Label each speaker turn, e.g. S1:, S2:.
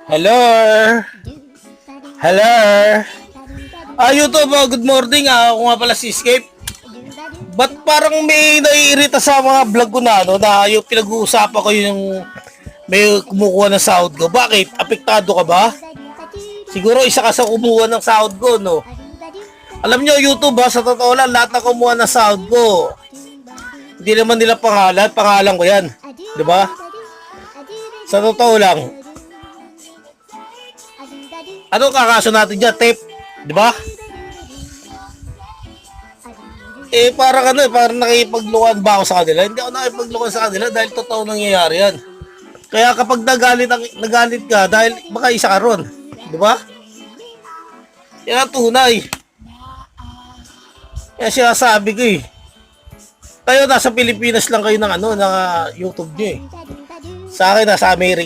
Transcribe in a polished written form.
S1: Hello? Hello? YouTube, good morning. Ako nga pala si Escape. Ba't parang may naiirita sa mga vlog ko na, no, na yung pinag-uusapan ko yung may kumukuha ng sahod ko. Bakit? Apektado ka ba? Siguro isa ka sa kumuha ng sahod ko, no? Alam nyo, YouTube ha, sa totoo lang, lahat na kumuha ng sahod ko, hindi naman nila pangalan ko yan. Diba? Sa totoo lang. Ano kakaso natin dyan? Tape. Diba? Parang parang nakipaglukan ba ako sa kanila? Hindi ako nakipaglukan sa kanila dahil totoo nangyayari yan. Kaya kapag nagalit ka dahil baka isa ka ron. Diba? Yan ang tunay. Kaya sinasabi ko Kayo nasa Pilipinas lang kayo ng ng YouTube nyo eh. Sa akin nasa Amerika.